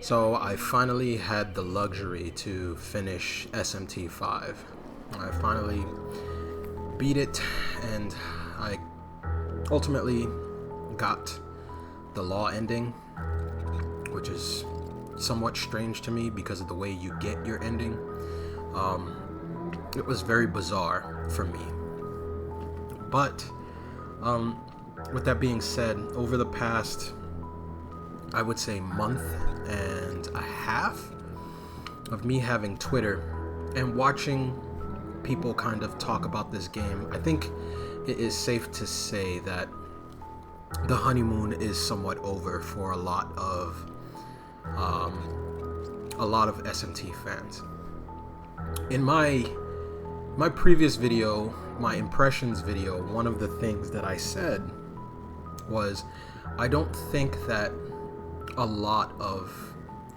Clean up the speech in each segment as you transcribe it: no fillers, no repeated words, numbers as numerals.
So I finally had the luxury to finish SMT5. I finally beat it, and I ultimately got the law ending, which is somewhat strange to me because of the way you get your ending. It was very bizarre for me. But with that being said, over the past, I would say, month and a half of me having Twitter and watching people kind of talk about this game, I think it is safe to say that the honeymoon is somewhat over for a lot of SMT fans. In my previous video, my impressions video, one of the things that I said was I don't think that a lot of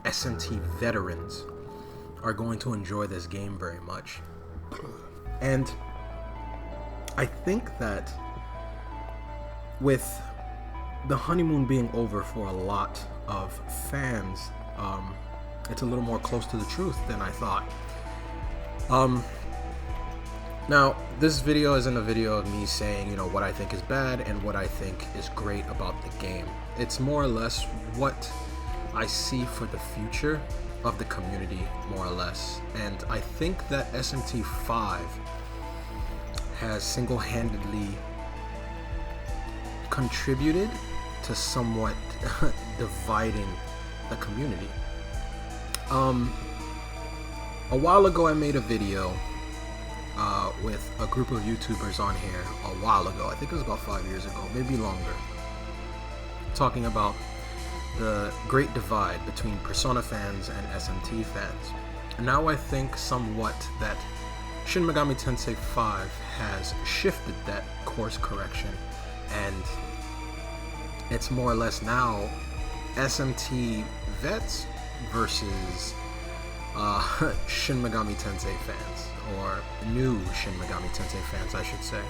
SMT veterans are going to enjoy this game very much. And I think that with the honeymoon being over for a lot of fans, it's a little more close to the truth than I thought. Now, this video isn't a video of me saying, what I think is bad and what I think is great about the game. It's more or less what I see for the future of the community, more or less. And I think that SMT5 has single-handedly contributed to somewhat dividing the community. A while ago I made a video with a group of YouTubers on here a while ago. I think it was about 5 years ago, maybe longer, talking about the great divide between Persona fans and SMT fans. Now I think somewhat that Shin Megami Tensei 5 has shifted that course correction, and it's more or less now SMT vets versus Shin Megami Tensei fans, or new Shin Megami Tensei fans, I should say.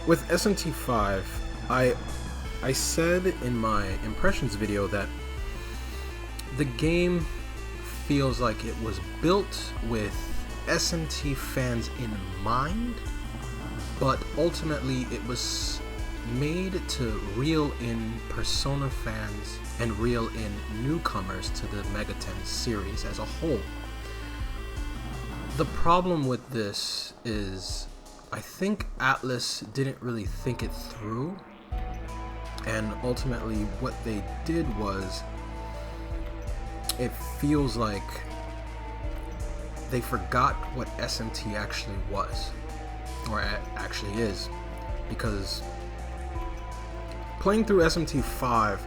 With SMT5, I said in my impressions video that the game feels like it was built with SMT fans in mind, but ultimately it was made to reel in Persona fans and reel in newcomers to the Megaten series as a whole. The problem with this is I think Atlus didn't really think it through, and ultimately what they did was, it feels like they forgot what SMT actually was, or actually is, because playing through SMT5,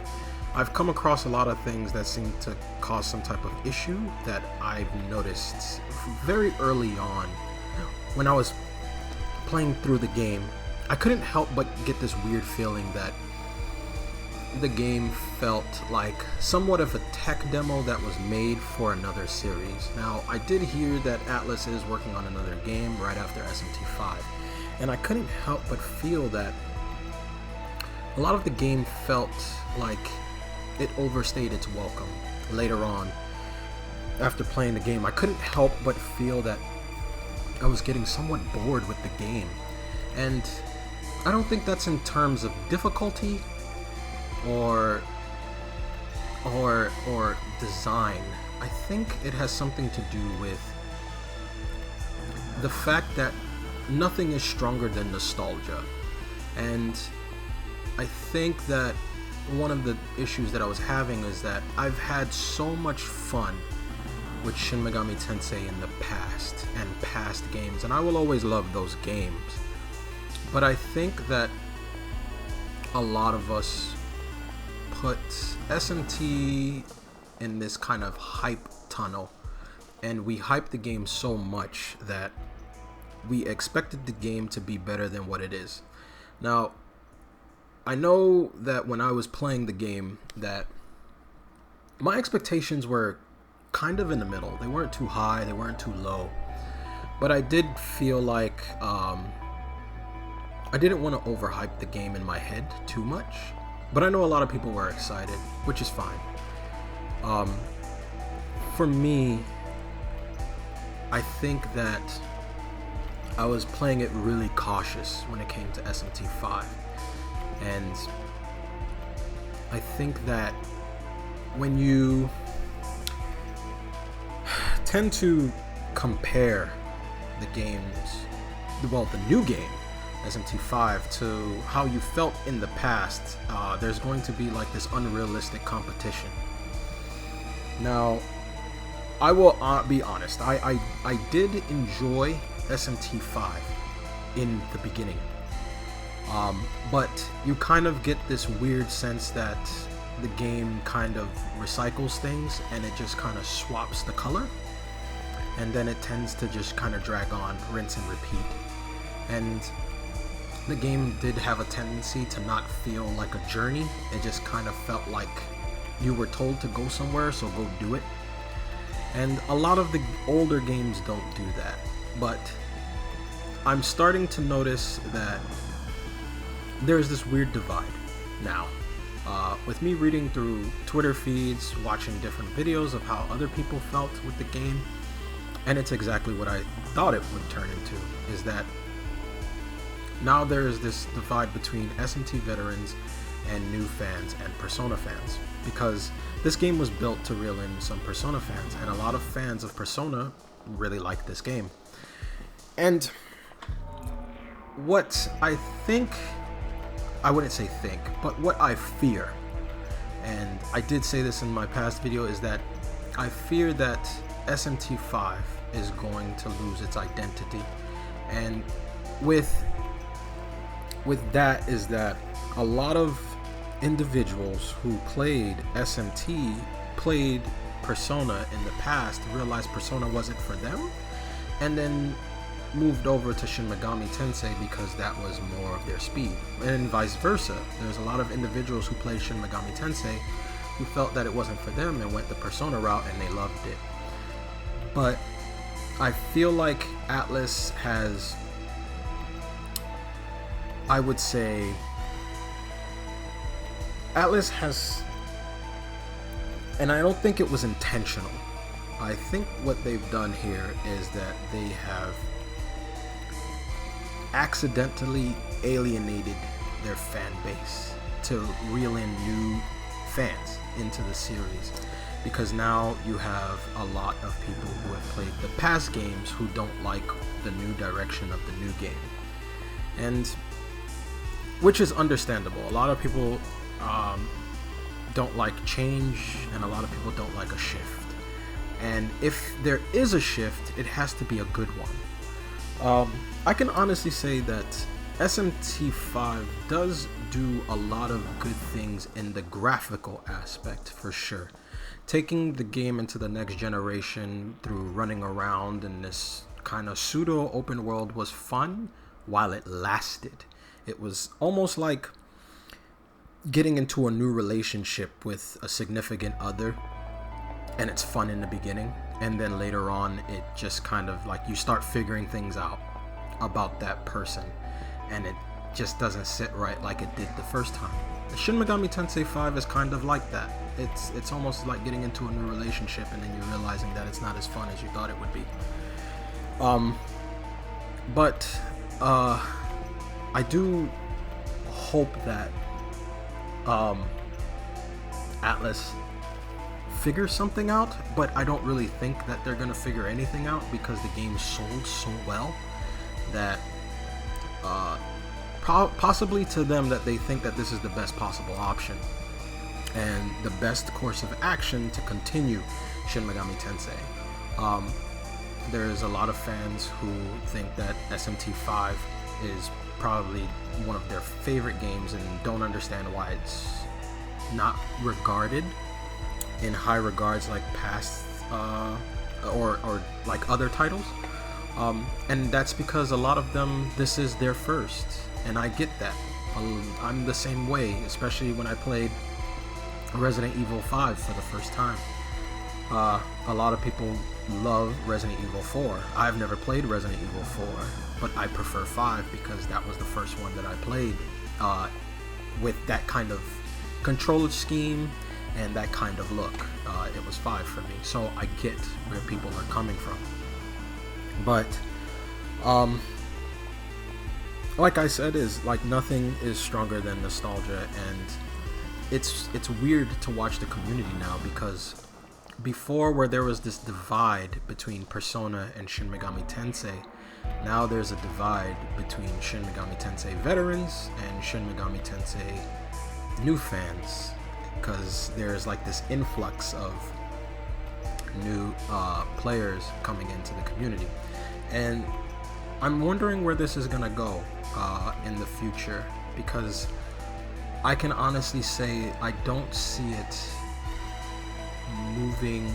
I've come across a lot of things that seem to cause some type of issue that I've noticed very early on. When I was playing through the game, I couldn't help but get this weird feeling that the game felt like somewhat of a tech demo that was made for another series. Now, I did hear that Atlus is working on another game right after SMT5, and I couldn't help but feel that a lot of the game felt like it overstayed its welcome. Later on, after playing the game, I couldn't help but feel that I was getting somewhat bored with the game. And I don't think that's in terms of difficulty or design. I think it has something to do with the fact that nothing is stronger than nostalgia. And I think that one of the issues that I was having is that I've had so much fun with Shin Megami Tensei in the past and past games, and I will always love those games. But I think that a lot of us put SMT in this kind of hype tunnel, and we hyped the game so much that we expected the game to be better than what it is. Now, I know that when I was playing the game that my expectations were kind of in the middle. They weren't too high, they weren't too low. But I did feel like I didn't want to overhype the game in my head too much. But I know a lot of people were excited, which is fine. For me, I think that I was playing it really cautious when it came to SMT5. And I think that when you tend to compare the games, well, the new game, SMT5, to how you felt in the past, there's going to be like this unrealistic competition. Now, I will be honest, I did enjoy SMT5 in the beginning, but you kind of get this weird sense that the game kind of recycles things and it just kind of swaps the color, and then it tends to just kind of drag on, rinse and repeat. And the game did have a tendency to not feel like a journey. It just kind of felt like you were told to go somewhere, so go do it. And a lot of the older games don't do that, but I'm starting to notice that there's this weird divide now. With me reading through Twitter feeds, watching different videos of how other people felt with the game, and it's exactly what I thought it would turn into, is that now there is this divide between SMT veterans and new fans and Persona fans, because this game was built to reel in some Persona fans, and a lot of fans of Persona really like this game. And what I think, I wouldn't say think, but what I fear, and I did say this in my past video, is that I fear that SMT5 is going to lose its identity. And with that is that a lot of individuals who played SMT, played Persona in the past, realized Persona wasn't for them, and then moved over to Shin Megami Tensei because that was more of their speed, and vice versa. There's a lot of individuals who played Shin Megami Tensei who felt that it wasn't for them and went the Persona route, and they loved it. But I feel like Atlus has, I would say, Atlus has, and I don't think it was intentional. I think what they've done here is that they have accidentally alienated their fan base to reel in new fans into the series, because now you have a lot of people who have played the past games who don't like the new direction of the new game, and which is understandable. A lot of people don't like change, and a lot of people don't like a shift, and if there is a shift, it has to be a good one. I can honestly say that SMT5 does do a lot of good things in the graphical aspect, for sure. Taking the game into the next generation through running around in this kind of pseudo open world was fun while it lasted. It was almost like getting into a new relationship with a significant other, and it's fun in the beginning, and then later on it just kind of like you start figuring things out about that person, and it just doesn't sit right like it did the first time. Shin Megami Tensei 5 is kind of like that. It's almost like getting into a new relationship and then you're realizing that it's not as fun as you thought it would be. But I do hope that Atlus figures something out, but I don't really think that they're gonna figure anything out, because the game sold so well that possibly to them that they think that this is the best possible option and the best course of action to continue Shin Megami Tensei. There's a lot of fans who think that SMT5 is probably one of their favorite games and don't understand why it's not regarded in high regards like past or like other titles. And that's because a lot of them, this is their first, and I get that. I'm the same way, especially when I played Resident Evil 5 for the first time. A lot of people love Resident Evil 4. I've never played Resident Evil 4, but I prefer 5 because that was the first one that I played with that kind of controller scheme and that kind of look. It was 5 for me, so I get where people are coming from. But like I said, is like nothing is stronger than nostalgia, and it's weird to watch the community now, because before, where there was this divide between Persona and Shin Megami Tensei, now there's a divide between Shin Megami Tensei veterans and Shin Megami Tensei new fans, because there's like this influx of new players coming into the community, and I'm wondering where this is gonna go in the future, because I can honestly say I don't see it moving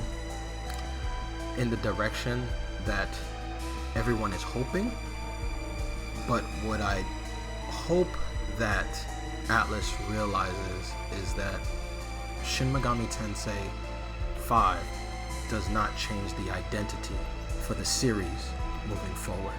in the direction that everyone is hoping. But what I hope that Atlus realizes is that Shin Megami Tensei 5 does not change the identity for the series moving forward.